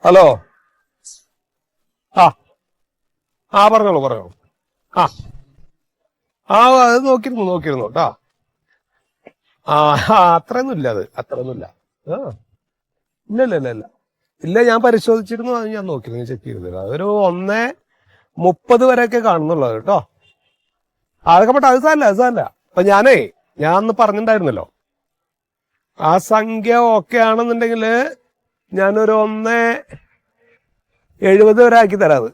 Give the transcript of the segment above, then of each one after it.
Hello. ആ ആ പറഞ്ഞോളൂ പറഞ്ഞോളൂ. ആ ആ അത് നോക്കിയിരുന്നു കേട്ടോ. അത്രയൊന്നും ഇല്ല, അത്രയൊന്നുമില്ല. ആ ഇല്ല ഞാൻ പരിശോധിച്ചിരുന്നു, അത് ഞാൻ നോക്കിയിരുന്നു, ചെക്ക് ചെയ്തിരുന്നു. അതൊരു 1:30 വരെയൊക്കെ കാണുന്നുള്ളത് കേട്ടോ. അതൊക്കെ പെട്ടെ, അത് സാരല്ല. അപ്പൊ ഞാൻ അന്ന് പറഞ്ഞിട്ടുണ്ടായിരുന്നല്ലോ, ആ സംഖ്യ ഓക്കെ ആണെന്നുണ്ടെങ്കിൽ ഞാനൊരു 1:70 വരെ ആക്കി തരാം അത്.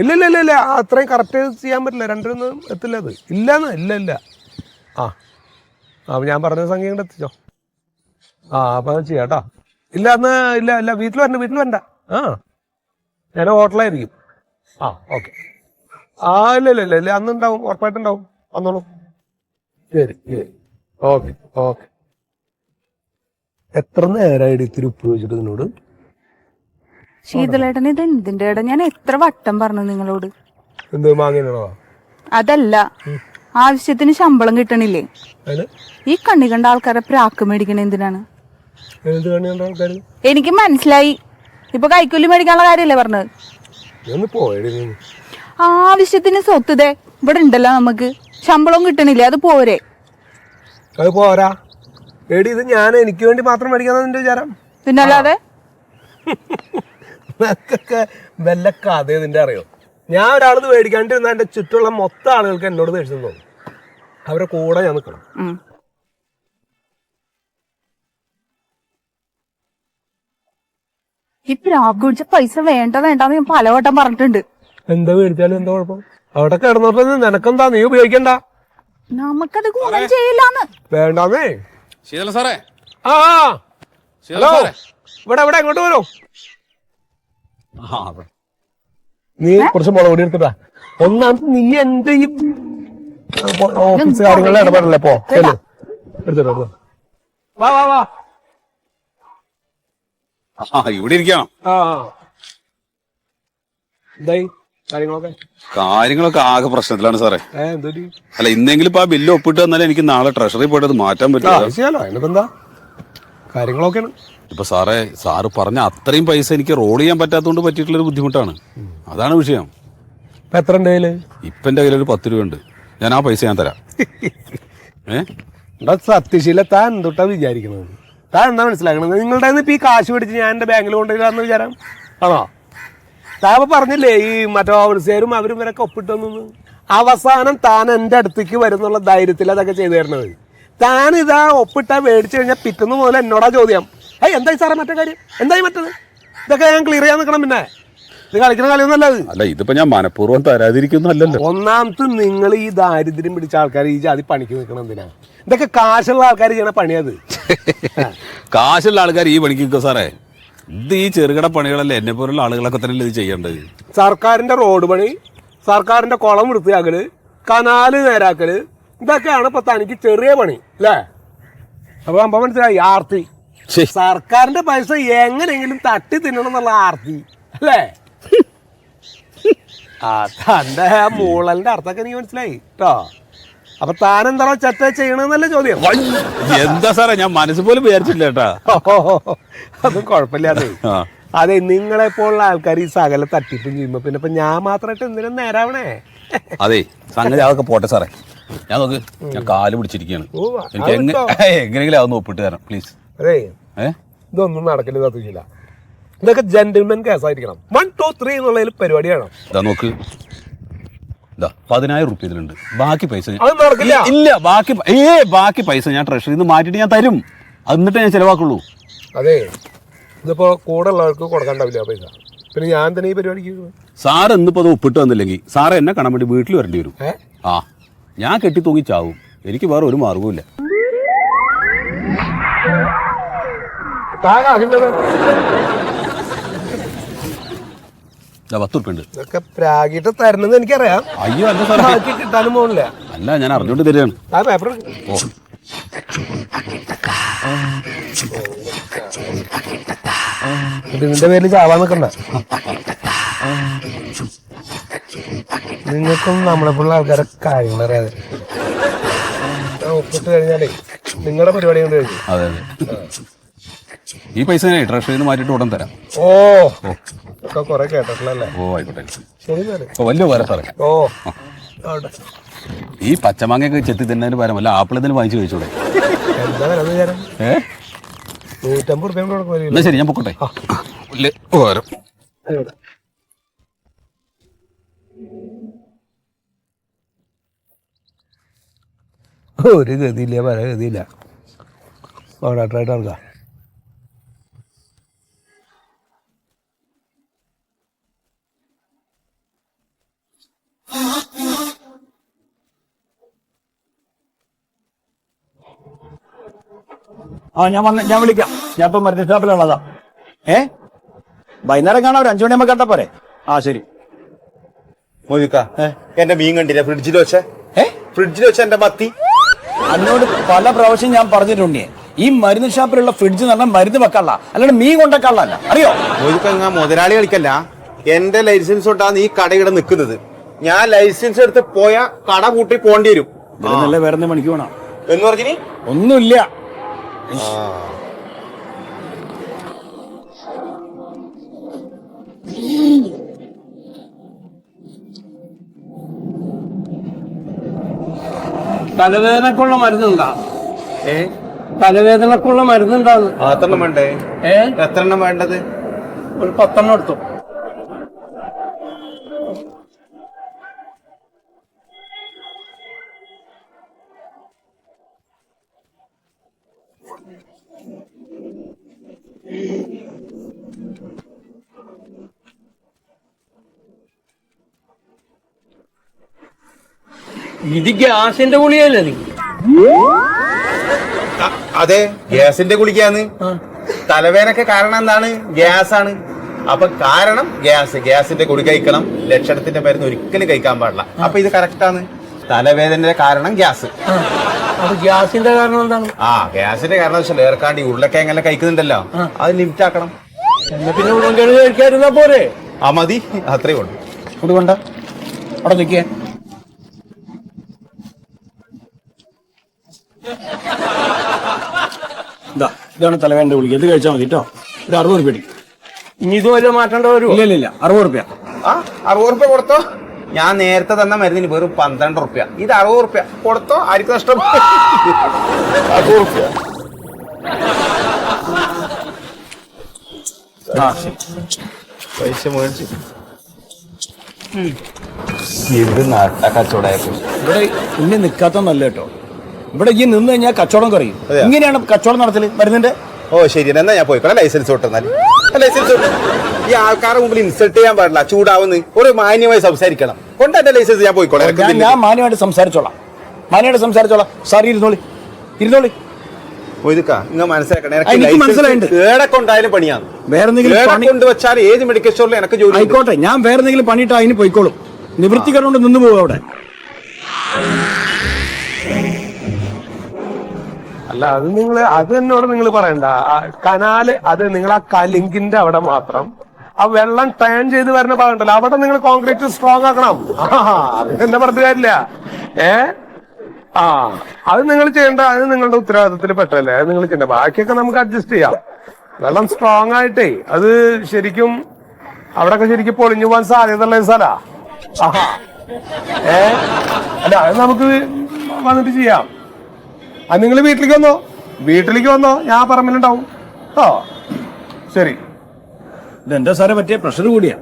ഇല്ല അത്രയും കറക്റ്റ് ചെയ്യാൻ പറ്റില്ല, രണ്ടിനൊന്നും എത്തില്ല അത്. ഇല്ല. അപ്പൊ ഞാൻ പറഞ്ഞ സംഖ്യ കൊണ്ട് എത്തിച്ചോ. അപ്പൊ അത് ചെയ്യാം കേട്ടോ. ഇല്ല വീട്ടിൽ വരണ്ട. ഞാൻ ഹോട്ടലായിരിക്കും. ഓക്കെ. ഇല്ല അന്നുണ്ടാവും, ഉറപ്പായിട്ടുണ്ടാവും. വന്നോളൂ. ശരി. ഓക്കെ. എത്ര നേരമായിട്ട് ഇത്തിരി ഉപ്പ് വെച്ചിട്ട് നിന്നോട്? ശീതളേട്ടൻ ഇത് എന്തിന്റെ ഇട? ഞാൻ എത്ര വട്ടം പറഞ്ഞു നിങ്ങളോട്. എന്ത് മാങ്ങ? അതല്ല, ആവശ്യത്തിന് ശമ്പളം കിട്ടണില്ലേ? ഈ കണ്ണി കണ്ട ആൾക്കാരെ പ്രാക്ക് മേടിക്കണ എന്തിനാണ്? എനിക്ക് മനസ്സിലായി. ഇപ്പൊ കൈക്കൂലി മേടിക്കാനുള്ള കാര്യല്ലേ പറഞ്ഞത്? ആവശ്യത്തിന് സ്വത്ത് ഇവിടെ ഉണ്ടല്ലോ, നമുക്ക് ശമ്പളം കിട്ടണില്ലേ? അത് പോരെ? അത് പോരാ എടി, ഇത് ഞാൻ എനിക്ക് വേണ്ടി മാത്രം മേടിക്കാന്ന നിന്റെ വിചാരം? പിന്നല്ലാതെ നിനക്കൊക്കെ വല്ല കഥ നിന്റെ അറിയോ? ഞാൻ ഒരാളത് മേടിക്കാണ്ടിരുന്ന എന്റെ ചുറ്റുള്ള മൊത്തം ആളുകൾക്ക് എന്നോട് ദേഷ്യം തോന്നും. അവരെ കൂടെ ഞാൻ നിൽക്കണം. ഈ പ്രാക്ക് പിടിച്ച പൈസ വേണ്ടെന്ന് ഞാൻ പലവട്ടം പറഞ്ഞിട്ടുണ്ട്. എന്താ മേടിച്ചാലും എന്താ കുഴപ്പം? അവിടെ കിടന്നോട്ട് നിനക്കെന്താ, നീ ഉപയോഗിക്കണ്ട. നമുക്കത് ഗുണം ചെയ്യില്ലാന്ന്. വേണ്ടാന്നേ. ശീതള സാറേ. ഹലോ, ഇവിടെ എങ്ങോട്ട് വരൂ? നീ കുറച്ച് മുളക് പൊടി എടുത്തിട്ടാ. ഒന്നാമത് നീ എന്റെ ഈ ഓഫീസ് കാര്യങ്ങളിൽ ഇടപെടല്ലേ? പോ എടുത്തിട്ടോ. വാ ഇവിടെ ഇരിക്കണം. എന്തായി കാര്യങ്ങളൊക്കെ ആകെ പ്രശ്നത്തിലാണ് സാറേ. അല്ല, ഇന്നെങ്കിലും ഇപ്പൊ ആ ബില്ല് ഒപ്പിട്ട് വന്നാലേ എനിക്ക് നാളെ ട്രഷറി പോയിട്ട് അത് മാറ്റാൻ പറ്റില്ല. കാര്യങ്ങളൊക്കെയാണ് ഇപ്പൊ സാറ് പറഞ്ഞ അത്രയും പൈസ എനിക്ക് റോൾ ചെയ്യാൻ പറ്റാത്തതുകൊണ്ട് പറ്റിയിട്ടുള്ളൊരു ബുദ്ധിമുട്ടാണ്. അതാണ് വിഷയം. എത്ര ഉണ്ട് കയ്യില്? ഇപ്പൊ എന്റെ കയ്യിൽ ഒരു 10 രൂപ ഉണ്ട്. ഞാൻ ആ പൈസ ഞാൻ തരാം. സത്യശീല, താൻ എന്തൊട്ടാ വിചാരിക്കുന്നത്? താൻ എന്താ മനസ്സിലാക്കണത്? നിങ്ങളുടെ ഇപ്പൊ ഈ കാശ് പിടിച്ച് ഞാൻ എന്റെ ബാങ്കിൽ കൊണ്ടുവരാന്ന് വിചാരം ആണോ? താൻ പറഞ്ഞില്ലേ ഈ മറ്റോ ഓഫീസുകാരും അവരും ഇവരൊക്കെ ഒപ്പിട്ടൊന്നു. അവസാനം താൻ എന്റെ അടുത്തേക്ക് വരുന്നുള്ള ധൈര്യത്തിൽ അതൊക്കെ ചെയ്തു തരണത്. താൻ ഇതാ ഒപ്പിട്ടാ മേടിച്ചു കഴിഞ്ഞാൽ പിറ്റന്ന് മുതൽ എന്നോടാ ചോദ്യം, എന്തായി സാറേ മറ്റേ കാര്യം, എന്തായി മറ്റത്? ഇതൊക്കെ ഞാൻ ക്ലിയർ ചെയ്യാൻ നിൽക്കണം. പിന്നെ ഇത് കളിക്കുന്ന കളിയൊന്നല്ല അത്. അല്ല, ഇതിപ്പോ ഞാൻ മനഃപൂർവ്വം തരാതിരിക്കുന്നല്ലോ. ഒന്നാമത് നിങ്ങൾ ഈ ദാരിദ്ര്യം പിടിച്ച ആൾക്കാർ ഈ ജാതി പണിക്ക് നിൽക്കണം എന്തിനാ? ഇതൊക്കെ കാശുള്ള ആൾക്കാർ ചെയ്യണ പണിയത്. കാശുള്ള ആൾക്കാർ ഈ പണിക്ക് നിൽക്കുക സാറേ. ഇത് ഈ ചെറുകിട പണികളല്ലേ, എന്നെ പോലുള്ള ആളുകളൊക്കെ തന്നെ ഇത് ചെയ്യേണ്ടത്. സർക്കാരിന്റെ റോഡ് പണി, സർക്കാരിന്റെ കുളം വൃത്തിയാക്കല്, കനാല് നേരാക്കല്, ഇതൊക്കെയാണ് ഇപ്പൊ തനിക്ക് ചെറിയ പണി അല്ലേ? അപ്പൊ നമ്മ മനസ്സിലായി ആർത്തി. സർക്കാരിന്റെ പൈസ എങ്ങനെയെങ്കിലും തട്ടി തിന്നണം എന്നുള്ള ആർത്തി അല്ലേ? തന്റെ മൂളലിന്റെ അർത്ഥമൊക്കെ നീ മനസ്സിലായി കേട്ടോ. അപ്പൊ താനെന്താ ചെറ്റ ചെയ്യണമെന്നല്ലേ ചോദ്യം? എന്താ സാറേ, ഞാൻ മനസ്സ് പോലും വിചാരിച്ചില്ല കേട്ടാ. അതും കുഴപ്പമില്ലാതെ. അതെ, നിങ്ങളെ പോലുള്ള ആൾക്കാർ ഈ സകല തട്ടിപ്പും ചെയ്യുമ്പോ പിന്നെ ഇപ്പൊ ഞാൻ മാത്രമായിട്ട് എന്തിനും നേരാവണേ? അതെ, സംഗതി അതൊക്കെ പോട്ടെ സാറേ. ഞാൻ കാല് പിടിച്ചിരിക്കുകയാണ്. എനിക്ക് എങ്ങനെയെങ്കിലും അതൊന്ന് ഒപ്പിട്ട് തരാം പ്ലീസ്. അതെ, ഇതൊന്നും നടക്കില്ല, തത്തില്ല. ഇതൊക്കെ ജെന്റിൽമെൻ കേസായിരിക്കണം. 1 2 3 എന്നുള്ളതിൽ പരിപാടിയാണ്. ഇതാ നോക്ക്, 10,000 റുപ്യ ഇതിലുണ്ട്. ബാക്കി പൈസ ഇല്ല, ബാക്കി പൈസ ഞാൻ ട്രഷറിയിൽ നിന്ന് മാറ്റിയിട്ട് ഞാൻ തരും. എന്നിട്ട് ഞാൻ ചെലവാക്കുള്ളൂ. അതെ, ഇതിപ്പോ കൂടെ ഉള്ളവർക്ക് കൊടുക്കാണ്ടാവില്ല പൈസ. പിന്നെ ഞാൻ തന്നെ ഈ പരിപാടിക്ക് സാറ് ഇന്നിപ്പോ അത് ഒപ്പിട്ട് വന്നില്ലെങ്കിൽ സാറ് എന്നെ കാണാൻ വേണ്ടി വീട്ടിൽ വരേണ്ടി വരും. ഞാൻ കെട്ടി തൂങ്ങി ചാവും. എനിക്ക് വേറെ ഒരു മാർഗവും. 10 റുപ്യ ഉണ്ട്. ഇതൊക്കെ പ്രാഗിട്ട് തരണെന്ന് എനിക്കറിയാം. അയ്യോ അല്ല സാറേ, കിട്ടാനും പോണില്ല. അല്ല, ഞാൻ അറിഞ്ഞോണ്ട് തരികയാണ്. പേപ്പർ ഇതിന്റെ പേരിൽ ചാവാൻ നിൽക്കണ്ട. നിങ്ങൾക്കും നമ്മളെപ്പോലുള്ള ആൾക്കാരെ കാര്യങ്ങൾ അറിയാതെ ഒപ്പിട്ട് കഴിഞ്ഞാലേ നിങ്ങളുടെ പരിപാടി കൊണ്ട് കഴിഞ്ഞു. അതെ, ഈ പൈസ ട്രഷറിയിൽ നിന്ന് മാറ്റിയിട്ട് ഉടൻ തരാം. ഓ ഒക്കെ കുറെ കേട്ടിട്ടുള്ളല്ലേ. ഓ ആയിക്കോട്ടെ. ശരി സാറേ. വലിയ പോരാ സാറേ. ഓ ഈ പച്ചമാങ്ങയൊക്കെ ചെത്തി തിന്നതിന് പകരം വല്ല ആപ്പിൾ ഇതിന് വാങ്ങിച്ചു കഴിച്ചൂടെ? എന്താ വില വിചാരം? 150 രൂപ കൊടുക്കും. എന്നാ ശരി, ഞാൻ പൊക്കോട്ടെ. ഓരോ ഒരു ഗതിയില്ല, പല ഗതിയില്ല. ഓടാട്ടായിട്ട് ഇറങ്ങാം. ഞാൻ വിളിക്കാം. ഞാൻ ഇപ്പൊ മരുന്ന് ഷാപ്പിലുള്ളതാ. വൈകുന്നേരം കാണാം, ഒരു 5 മണിയാകുമ്പോ കണ്ടാ പോരെ? ആ ശരി. എന്റെ മീൻ കണ്ടില്ല ഫ്രിഡ്ജിൽ വെച്ച? ഫ്രിഡ്ജിൽ വെച്ച എന്റെ മത്തി. അതിനോട് പല പ്രാവശ്യം ഞാൻ പറഞ്ഞിട്ടുണ്ടേ, ഈ മരുന്ന് ഷാപ്പിലുള്ള ഫ്രിഡ്ജ് എന്ന് പറഞ്ഞാൽ മരുന്ന് വെക്കാനുള്ള, അല്ലാണ്ട് മീൻ കൊണ്ടേക്കാനുള്ള. അറിയോ? മുതലാളി കളിക്കല്ല, എന്റെ ലൈസൻസ് കൊണ്ടാണ് ഈ കടയുടെ നിൽക്കുന്നത്. ഞാൻ ലൈസൻസ് എടുത്ത് പോയാ കട കൂട്ടി പോണ്ടി വരും. നല്ല വേറെ പണിക്ക് വേണം എന്ന് പറഞ്ഞിനി ഒന്നുമില്ല. തലവേദനക്കുള്ള മരുന്നുണ്ടാ? തലവേദനക്കുള്ള മരുന്നുണ്ടാന്ന്. എത്രണ്ണം വേണ്ടേ? എത്ര എണ്ണം വേണ്ടത്? ഒരു 10 എണ്ണം എടുത്തു. ഇത് ഗ്യാസിന്റെ ഗുളികയല്ലേ നീ? അതെ, ഗ്യാസിന്റെ ഗുളികയാണ്. തലവേദനക്ക് കാരണം എന്താണ്? ഗ്യാസ് ആണ്. അപ്പൊ കാരണം ഗ്യാസിന്റെ ഗുളിക കഴിക്കണം. ലക്ഷണത്തിന്റെ മരുന്ന് ഒരിക്കലും കഴിക്കാൻ പാടില്ല. അപ്പൊ ഇത് കറക്റ്റ് ആണ്. തലവേദനയുടെ കാരണം ഗ്യാസ്. ഗ്യാസിന്റെ കാരണം എന്താണ്? ഗ്യാസിന്റെ കാരണം വെച്ചാൽ ഏർക്കാണ്ട് ഉരുളക്കിഴങ്ങെല്ലാം കഴിക്കുന്നുണ്ടല്ലോ, അത് ലിമിറ്റ് ആക്കണം. എന്നാ പിന്നെ ഉരുളക്കിഴങ്ങ് കഴിക്കാതിരുന്നാ പോരെ? മതി, അത്രേ ഉള്ളൂ. അതുകൊണ്ട അവിടെ നിൽക്കേ. ഇതാണ് തലവേദന ഗുളിക. ഇത് കഴിച്ചാൽ മതി കേട്ടോ. ഒരു 60 രൂപ. ഇനി ഇത് വല്ല മാറ്റേണ്ട വരുമോ? ഇല്ല 60 രൂപ. 60 രൂപ കൊടുത്തോ. ഞാൻ നേരത്തെ തന്ന മരുന്നിന് വെറും 12 രൂപ. ഇത് 60 രൂപ കൊടുത്തോ. ആർക്ക് നഷ്ടം? 60 രൂപ. പൈസ മേടിച്ചു. ഇത് നാട്ട കച്ചവടമായിരുന്നു. ഇവിടെ ഇന്നെ നിൽക്കാത്ത നല്ല കേട്ടോ. ഇവിടെ ഈ നിന്ന് കഴിഞ്ഞാൽ കച്ചവടം കുറയും. ഇങ്ങനെയാണ് കച്ചവടം നടത്തല് മരുന്നിന്റെ. ശരി, എന്നാ ഞാൻ പോയിക്കോളാം. ലൈസൻസ് കൊടുത്താൽ ലൈസൻസ് ഈ ആൾക്കാരുടെ മുമ്പിൽ ഇൻസൾട്ട് ചെയ്യാൻ പാടില്ല. ചൂടാവുന്ന ഒരു മാന്യമായി സംസാരിക്കണം. കൊണ്ട് എന്റെ ലൈസൻസ് ഞാൻ പോയിക്കോളാം. ഞാൻ മാന്യമായിട്ട് സംസാരിച്ചോളാം. സാർ ഇരുന്നോളി. മനസ്സിലായിട്ടുണ്ട്. ഏടെ കൊണ്ടായാലും പണിയാണ്. വേറെ എന്തെങ്കിലും കൊണ്ടുവച്ചാൽ ഏത് മെഡിക്കൽ സ്റ്റോറിലും എനിക്ക് ജോലി ആയിക്കോട്ടെ. ഞാൻ വേറെ എന്തെങ്കിലും പണിയിട്ട് അതിന് പോയിക്കോളും. നിവൃത്തികരണം നിന്ന് പോകും അവിടെ. അല്ല, അത് എന്നോട് നിങ്ങൾ പറയണ്ട. കനാല് അത് നിങ്ങൾ ആ ലിങ്കിന്റെ അവിടെ മാത്രം ആ വെള്ളം ടേൺ ചെയ്ത് വരുന്ന ഭാഗമുണ്ടല്ലോ, അവിടെ നിങ്ങൾ കോൺക്രീറ്റ് സ്ട്രോങ് ആക്കണം. അത് എന്നെ പറഞ്ഞ കാര്യമില്ല. അത് നിങ്ങൾ ചെയ്യേണ്ട. അത് നിങ്ങളുടെ ഉത്തരവാദിത്തത്തിൽ പെട്ടല്ലേ. അത് നിങ്ങൾ ചെയ്യണ്ട. ബാക്കിയൊക്കെ നമുക്ക് അഡ്ജസ്റ്റ് ചെയ്യാം. വെള്ളം സ്ട്രോങ് ആയിട്ടേ അത് ശരിക്കും അവിടെയൊക്കെ ശരിക്കും പൊളിഞ്ഞു പോകാൻ സാധ്യതയുള്ള സ്ഥലാ. അല്ല, അത് നമുക്ക് വന്നിട്ട് ചെയ്യാം. അത് നിങ്ങൾ വീട്ടിലേക്ക് വന്നോ, ഞാൻ പറമ്പിലുണ്ടാവും. ശരി. ഇതെന്താ സാറേ പറ്റിയ പ്രഷർ കൂടിയാ?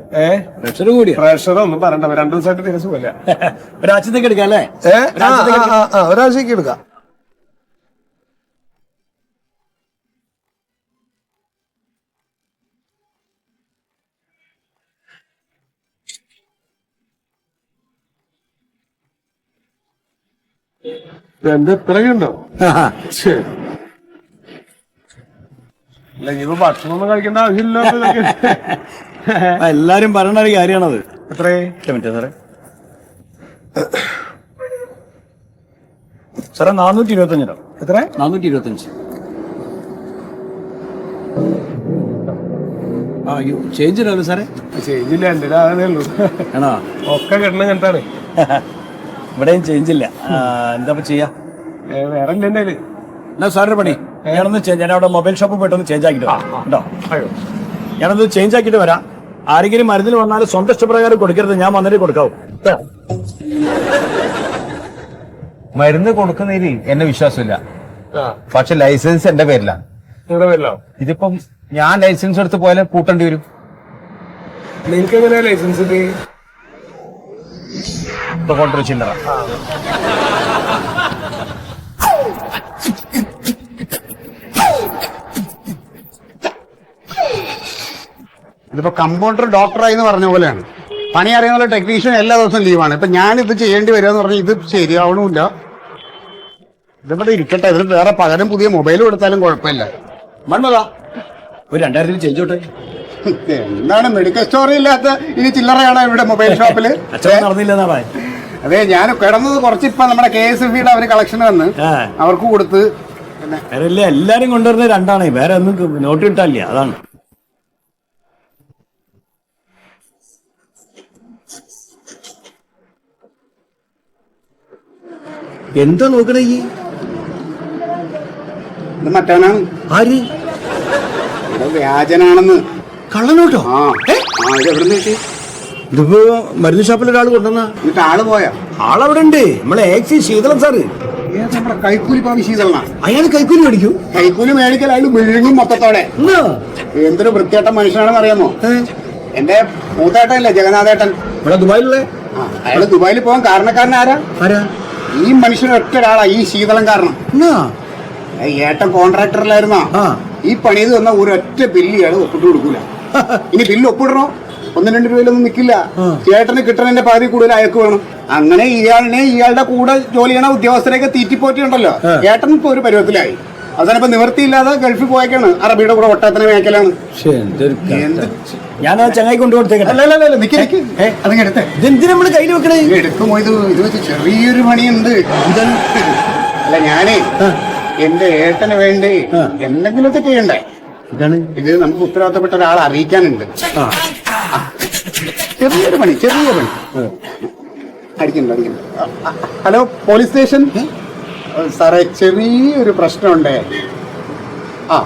പ്രഷർ ഒന്നും പറയണ്ട. 2 ദിവസമായിട്ട് തീരെ സുഖമില്ല. ഒരാഴ്ചത്തേക്ക് എടുക്കാം അല്ലേ? ഒരാഴ്ചക്ക് എടുക്കാം. എന്റെ ഇത്രയുണ്ടോ? ഇനിയിപ്പോ ഭക്ഷണം ഒന്നും കഴിക്കേണ്ട ആവശ്യമില്ല. എല്ലാരും പറയണ ഒരു കാര്യമാണത്. എത്രേ സാറേ? സാറേ 425 രൂപ. എത്ര? 425. ചേഞ്ച് ഇല്ലല്ലോ സാറേ? ചേഞ്ചില്ല, എന്റെ അതേ ഉള്ളൂ. ആണോ? ഒക്കെ കിട്ടണം കണ്ടാണ്. ഇവിടെയും ചേഞ്ച് ഇല്ല. എന്താ ചെയ്യാ? വേറെ ഇല്ല എന്റെ എന്നാ സാറിന്റെ പണി ഞാൻ അവിടെ മൊബൈൽ ഷോപ്പ് പോയിട്ടൊന്ന് ചേഞ്ച് ആക്കിട്ട് വരാം കേട്ടോ. ഞാനൊന്ന് ചേഞ്ച് ആക്കിയിട്ട് വരാം. ആരെങ്കിലും മരുന്നിന് വന്നാൽ സ്വന്തം ഇഷ്ടപ്രകാരം കൊടുക്കരുത്, ഞാൻ വന്നിട്ട് കൊടുക്കാവൂ. മരുന്ന് കൊടുക്കുന്നതിൽ എന്നെ വിശ്വാസമില്ല. പക്ഷെ ലൈസൻസ് എന്റെ പേരിലാണ്. നിങ്ങളുടെ പേരിലോ? ഇതിപ്പം ഞാൻ ലൈസൻസ് എടുത്ത് പോയാലേ കൂട്ടേണ്ടി വരും. നിങ്ങൾക്ക് എങ്ങനെയാ ലൈസൻസ് കൊണ്ടൊരു ചില്ലറ. ഇതിപ്പോ കമ്പൗണ്ടർ ഡോക്ടറായി എന്ന് പറഞ്ഞ പോലെയാണ്. പണി അറിയാനുള്ള ടെക്നീഷ്യൻ എല്ലാ ദിവസവും ലീവാണ്. ഇപ്പൊ ഞാനിത് ചെയ്യേണ്ടി വരിക എന്ന് പറഞ്ഞാൽ ഇത് ശരിയാവണമില്ല. ഇതിവിടെ ഇരിക്കട്ടെ. ഇതിന് വേറെ പകരം പുതിയ മൊബൈൽ കൊടുത്താലും കുഴപ്പമില്ല. മൺമതാ ഒരു 2000 ചേഞ്ച് തൊട്ടേ. എന്താണ് മെഡിക്കൽ സ്റ്റോറി ഇല്ലാത്ത ഇനി ചില്ലറയാണ് ഇവിടെ മൊബൈൽ ഷോപ്പില്? അച്ഛൻ നടന്നില്ലെന്നാ പറയാ. അതെ, ഞാൻ കിടന്നത് കുറച്ചിപ്പോ നമ്മുടെ KSFBയുടെ അവര് കളക്ഷൻ വന്ന് അവർക്ക് കൊടുത്ത്. പിന്നെ വേറെ എല്ലാരും കൊണ്ടുവരുന്നത് 2 വേറെ ഒന്നും നോട്ട് കിട്ടാനില്ല. അതാണ് എന്താ നോക്കണേ ഈ? ഇത് മറ്റവനാണ്. ആര്? ഇവിടെ വ്യാജനാണെന്ന്. കള്ളനോട്ടോ? ആ ഇത് എവിടെ നിന്ന് കിട്ടി? ഇതിപ്പോ മരുന്ന് ഷോപ്പിൽ ഒരാൾ കൊണ്ടുവന്ന. എന്നിട്ട് ആള് പോയാ? ആളവിടെ ഉണ്ട്. നമ്മളെ AXI ശീതളൻ സാറ്. നമ്മുടെ കൈക്കൂലി പാവി ശീതളനാണ്. അയാൾ കൈക്കൂലി മേടിക്കൂ. കൈക്കൂലി മേടിക്കൽ അയാൾ വിഴുങ്ങും മൊത്തത്തോടെ. എന്തൊരു വൃത്തിയേട്ട മനുഷ്യനാണെന്ന് അറിയാമോ? എന്റെ മൂത്തേട്ടല്ലേ ജഗന്നാഥേട്ടൻ, ഇവിടെ ദുബായിലുള്ള. അയാള് ദുബായിൽ പോകാൻ കാരണക്കാരൻ ആരാ? ആരാ? ഈ മനുഷ്യന് ഒറ്റ ഒരാളാ ഈ ശീതളം കാരണം. ഏട്ടൻ കോൺട്രാക്ടറിലായിരുന്നോ? ഈ പണിയത് വന്ന ഒരൊറ്റ ബില്ല് ഇയാൾ ഒപ്പിട്ട് കൊടുക്കൂല. ഇനി ബില്ല് ഒപ്പിടണോ 1-2 രൂപയിലൊന്നും നിൽക്കില്ല. ചേട്ടന് കിട്ടണതിന്റെ പകുതി കൂടുതൽ അയക്ക് വേണം. അങ്ങനെ ഇയാളിനെ ഇയാളുടെ കൂടെ ജോലി ചെയ്യണ ഉദ്യോഗസ്ഥരെയൊക്കെ തീറ്റിപ്പോറ്റിയുണ്ടല്ലോ. ഏട്ടൻ ഇപ്പൊ ഒരു പരുവത്തിലായി. അവസാനം നിവൃത്തിയില്ലാതെ ഗൾഫിൽ പോയേക്കാണ്. അറബിയുടെ കൂടെ ഒട്ടത്തിന് മേക്കലാണ്. ഞാൻ ആ ചങ്ങായി കൊണ്ടുകൊടുത്തേക്കട്ടെ. ഇതെന്തിനാ നമ്മള് കയ്യിൽ വെക്കണേ? എടുക്കുമോ ഇത് വെച്ച് ചെറിയൊരു പണിയുണ്ട്. അല്ല ഞാനേ എന്റെ ഏട്ടന് വേണ്ടി എന്തെങ്കിലുമൊക്കെ ചെയ്യണ്ടേ? ഇതാണ് ഇത് നമുക്ക് ഉത്തരവാദിത്തപ്പെട്ട ഒരാളെ അറിയിക്കാനുണ്ട്. ചെറിയൊരു പണി അടിക്കണ്ട. Hello, police station. സാറേ, ചെറിയൊരു പ്രശ്നമുണ്ടേ. ആ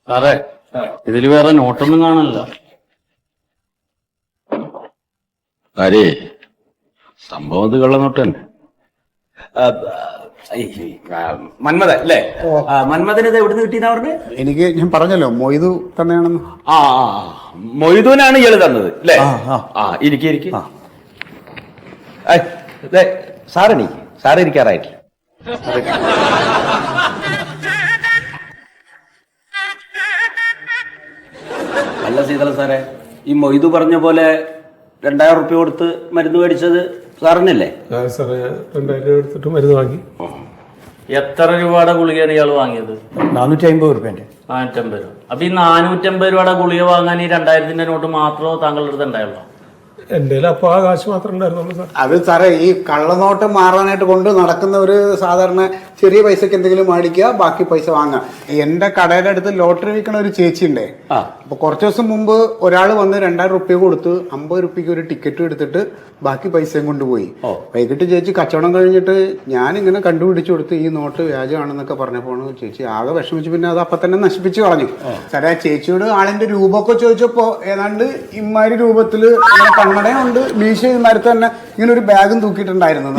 സാറേ, ഇതില് വേറെ നോട്ടൊന്നും കാണാനില്ല. ആരേ സംഭവം ഇത് കള്ളനോട്ട് തന്നെ. മന്മഥ അല്ലേ? മന്മഥന് ഇത് എവിടുന്ന് കിട്ടിയെന്നാ പറഞ്ഞത്? എനിക്ക് ഞാൻ പറഞ്ഞല്ലോ മൊയ്തു തന്നെയാണെന്ന്. ആ മൊയ്തൂനാണ് ഇയാള് തന്നത് അല്ലേ? ഇരിക്കും. സാറെനിക്ക് സാറ് ഇരിക്കാറായിട്ടില്ല. അല്ല സീതള സാറേ, ഈ മൊയ്തു പറഞ്ഞ പോലെ 2000 റുപ്യ കൊടുത്ത് മരുന്ന് മേടിച്ചത് സാറിനല്ലേ? സാറേ, 2000 എടുത്തിട്ട് മരുന്ന് വാങ്ങി. എത്ര രൂപയുടെ ഗുളികയാണ് ഇയാൾ വാങ്ങിയത്? 450 റുപ്യന്റെ. 450 രൂപ. അപ്പൊ ഈ 450 രൂപയുടെ ഗുളിക വാങ്ങാൻ ഈ 2000-ന്റെ നോട്ട് മാത്രമോ താങ്കളുടെ അടുത്ത് ഉണ്ടായുള്ളൂ? എന്റെ അപ്പൊ ആ കാശ് മാത്രമേ ഉണ്ടായിരുന്നുള്ളൂ സാർ. അത് സാറേ, ഈ കള്ളനോട്ട് മാറാനായിട്ട് കൊണ്ട് നടക്കുന്നവര് സാധാരണ ചെറിയ പൈസക്ക് എന്തെങ്കിലും മേടിക്കുക, ബാക്കി പൈസ വാങ്ങുക. എന്റെ കടയുടെ അടുത്ത് ലോട്ടറി വിൽക്കണ ഒരു ചേച്ചി ഉണ്ടേ. അപ്പൊ കുറച്ചു ദിവസം മുമ്പ് ഒരാൾ വന്ന് 2000 റുപ്യ കൊടുത്ത് 50 റുപ്യക്ക് ഒരു ടിക്കറ്റ് എടുത്തിട്ട് ബാക്കി പൈസയും കൊണ്ടുപോയി. വൈകിട്ട് ചേച്ചി കച്ചവടം കഴിഞ്ഞിട്ട് ഞാൻ ഇങ്ങനെ കണ്ടുപിടിച്ചു കൊടുത്ത് ഈ നോട്ട് വ്യാജമാണെന്നൊക്കെ പറഞ്ഞപ്പോൾ ചേച്ചി ആകെ വിഷമിച്ചു. പിന്നെ അത് അപ്പൊ തന്നെ നശിപ്പിച്ചു കളഞ്ഞു. സാറേ, ചേച്ചിയോട് ആളിന്റെ രൂപമൊക്കെ ചോദിച്ചപ്പോ ഏതാണ്ട് ഇമാരി രൂപത്തില് കണ്ണടയുണ്ട്, മീശ ഇമാരി തന്നെ ഇങ്ങനെ ഒരു ബാഗും തൂക്കിയിട്ടുണ്ടായിരുന്നു.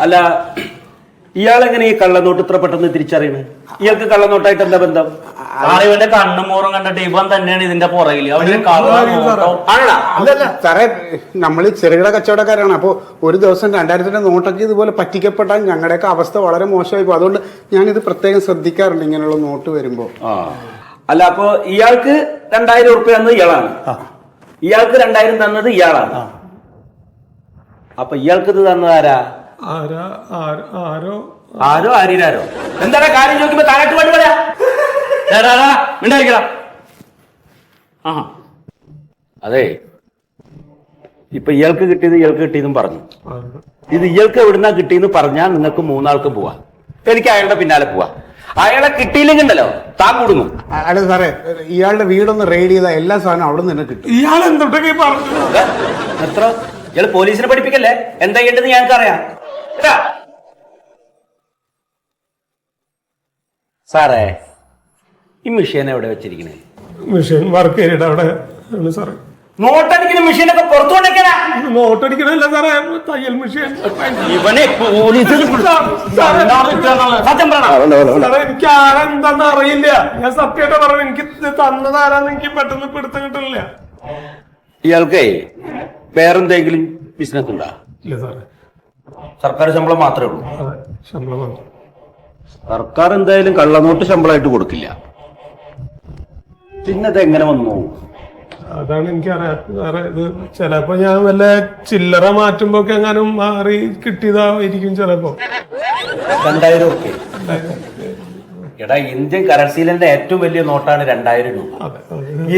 അല്ല, ഇയാളെങ്ങനെ ഈ കള്ളനോട്ട് ഇത്ര പെട്ടെന്ന് തിരിച്ചറിയണ്? ഇയാൾക്ക് കള്ളനോട്ടായിട്ട് എന്താ ബന്ധം? ഇവന്റെ കണ്ണും മോറും കണ്ടിട്ട് ഇവൻ തന്നെയാണ് ഇതിന്റെ പുറകില്. അതല്ല സാറേ, നമ്മൾ ചെറുകിട കച്ചവടക്കാരാണ്. അപ്പോൾ ഒരു ദിവസം 2000-ന്റെ നോട്ടൊക്കെ ഇതുപോലെ പറ്റിക്കപ്പെട്ടാൽ ഞങ്ങളുടെയൊക്കെ അവസ്ഥ വളരെ മോശമായി പോകും. അതുകൊണ്ട് ഞാനിത് പ്രത്യേകം ശ്രദ്ധിക്കാറുണ്ട് ഇങ്ങനെയുള്ള നോട്ട് വരുമ്പോൾ. അല്ല, അപ്പൊ ഇയാൾക്ക് 2000 ഉറുപ്പ്യ തന്നത് ഇയാളാണ്, ഇയാൾക്ക് 2000 തന്നത് ഇയാളാണ്. അപ്പൊ ഇയാൾക്ക് ഇത് തന്നത് ആരാ? ആരോ ആരിരാരോ? എന്താണ് കാര്യം ചോദിക്കുമ്പോ താഴോട്ട് വേണ്ടി പറയാ. അതെ, ഇപ്പൊ ഇയാൾക്ക് കിട്ടിയതും പറഞ്ഞു. ഇത് ഇയാൾക്ക് എവിടുന്നാ കിട്ടിയെന്ന് പറഞ്ഞാൽ നിങ്ങൾക്ക് 3 ആൾക്കും പോവാ. എനിക്ക് അയാളുടെ പിന്നാലെ പോവാ. അയാളെ കിട്ടിയില്ലെങ്കിൽ ഉണ്ടല്ലോ താൻ കൊടുങ്ങും. അല്ല സാറേ, ഇയാളുടെ വീടൊന്ന് റെയ്ഡ് ചെയ്താൽ എല്ലാ സാധനവും അവിടെ നിന്ന് തന്നെ കിട്ടും. ഇയാൾ എന്തൊക്കെ പറഞ്ഞു? എത്ര ഇയാള് പോലീസിനെ പഠിപ്പിക്കല്ലേ? എന്താ ചെയ്യേണ്ടത് ഞങ്ങൾക്ക് അറിയാം. സാറേ, ഈ മെഷീൻ എവിടെ വെച്ചിരിക്കണേ? മെഷീൻ വർക്ക് ഏരിയയുടെ അവിടെ സാറേ. നോട്ടടിക്കുന്ന മെഷീനൊക്കെ പുറത്തുകൊണ്ടിരിക്കണ. നോട്ടടിക്കണല്ല സാറേ, തയ്യൽ മെഷീൻ. ഇവനെ പോലീസിൽ സത്യം പറയണം. സാറേ, എനിക്ക് ആരെന്താന്ന് അറിയില്ല. ഞാൻ സത്യമായിട്ട് പറഞ്ഞു, എനിക്ക് തന്നത് ആരാന്ന് എനിക്ക് പെട്ടെന്ന് പിടുത്തം കിട്ടണില്ല. ഇയാൾക്കേ വേറെന്തെങ്കിലും ബിസിനസ് ഉണ്ടോ? ഇല്ല സാറേ, സർക്കാർ ശമ്പളം മാത്രമേ ഉള്ളൂ. ശമ്പളം മാത്രം. സർക്കാർ എന്തായാലും കള്ളനോട്ട് ശമ്പളമായിട്ട് കൊടുക്കില്ല. പിന്നത് എങ്ങനെ വന്നു? അതാണ് എനിക്കറിയാം സാറേ. ഇത് ചിലപ്പോ ഞാൻ വല്ല ചില്ലറ മാറ്റുമ്പോ ഒക്കെ എങ്ങാനും മാറി കിട്ടിയതായിരിക്കും ചിലപ്പോ. 2000 രൂപ. എടാ, ഇന്ത്യൻ കറൻസിയിലെ ഏറ്റവും വലിയ നോട്ടാണ് 2000 രൂപ.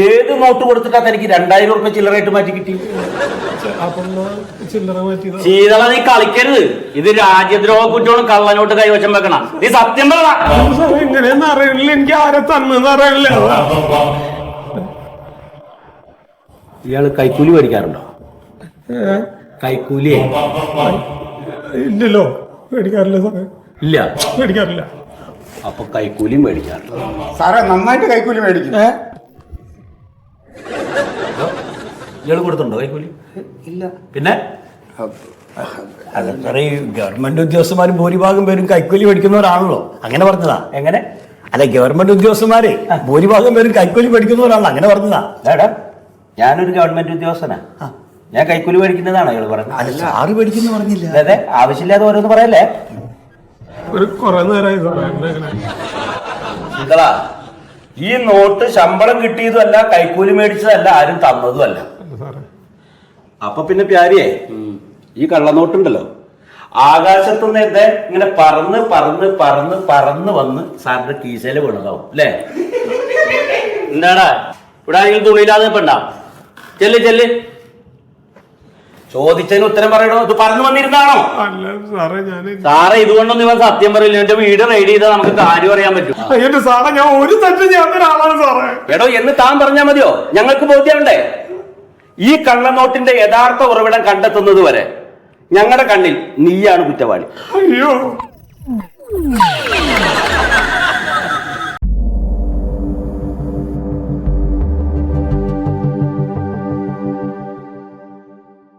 ഏത് നോട്ട് കൊടുത്തിട്ടാ തനിക്ക് 2000 രൂപ ചില്ലറായിട്ട് മാറ്റി കിട്ടി? ചില്ലറ മാറ്റിയത്. ശീതള, നീ കളിക്കരുത്. ഇത് രാജ്യദ്രോഹ കുറ്റവും കള്ളനോട്ട് കൈവശം വെക്കണം. നീ സത്യം പറയണം. എങ്ങനെയെന്ന് അറിയില്ല, എനിക്ക് ആരെ തന്നെന്ന് അറിയില്ല. ഇയാള് കൈക്കൂലി മേടിക്കാറുണ്ടോ? കൈക്കൂലി ഇല്ലല്ലോ, മേടിക്കാറില്ല സാറേ. ഇല്ല, മേടിക്കാറില്ല. അപ്പൊ കൈക്കൂലി മേടിക്കാറില്ല. സാറേ, നന്നായിട്ട് കൈക്കൂലി മേടിക്കും. ഇയാള് കൊടുത്തുണ്ടോ കൈക്കൂലി? ഇല്ല. പിന്നെ അല്ല സാറേ, ഈ ഗവൺമെന്റ് ഉദ്യോഗസ്ഥന്മാരും ഭൂരിഭാഗം പേരും കൈക്കൂലി മേടിക്കുന്നവരാണല്ലോ. അങ്ങനെ പറഞ്ഞതാ. എങ്ങനെ? അല്ല, ഗവൺമെന്റ് ഉദ്യോഗസ്ഥന്മാരെ ഭൂരിഭാഗം പേരും കൈക്കൂലി മേടിക്കുന്നവരാണല്ലോ. അങ്ങനെ പറഞ്ഞതാ. ഞാനൊരു ഗവൺമെന്റ് ഉദ്യോഗസ്ഥനാ. ഞാൻ കൈക്കൂലി മേടിക്കുന്നതാണോ ഇയാള് പറഞ്ഞത്? അല്ല, സാറ് മേടിക്കുന്നു പറഞ്ഞില്ല. അതെ, ആവശ്യമില്ലാതെ ഓരോന്ന് പറയല്ലേ. ഒരു കുറെ നേരമായി സാറേ. ശീതള, ഈ നോട്ട് ശമ്പളം കിട്ടിയതുമല്ല, കൈക്കൂലി മേടിച്ചതല്ല, ആരും തന്നതുമല്ല. അപ്പൊ പിന്നെ പ്യാരിയെ, ഈ കള്ളനോട്ടുണ്ടല്ലോ, ആകാശത്തുനിന്ന് എന്റെ ഇങ്ങനെ പറന്ന് പറന്ന് പറന്ന് പറന്ന് വന്ന് സാറിന്റെ കീശയില് വീണതാവും അല്ലേ? എന്താടാ ഇവിടെ ആരെങ്കിലും തുണിയില്ലാതെ പെണ്ടാ? ചെല്ല്. ചോദിച്ചതിന് ഉത്തരം പറയണോ? ഇത് പറഞ്ഞു വന്നിരുന്നാണോ? അല്ല സാറേ, ഞാൻ സാറേ, ഇതുകൊണ്ടൊന്നും ഇവൻ സത്യം പറയില്ല. എന്റെ വീട് റെയ്ഡ് ചെയ്താൽ നമുക്ക് കാര്യം അറിയാൻ പറ്റും. അയ്യോ സാറേ, ഞാൻ ഒരു തെറ്റ് ചെയ്യാത്ത ഒരാളാണ് സാറേ. എടോ, എന്ന് താൻ പറഞ്ഞാൽ മതിയോ? ഞങ്ങൾക്ക് ബോധ്യമുണ്ടേ. ഈ കള്ളനോട്ടിന്റെ യഥാർത്ഥ ഉറവിടം കണ്ടെത്തുന്നത് വരെ ഞങ്ങളുടെ കണ്ണിൽ നീയാണ് കുറ്റവാളി. അയ്യോ.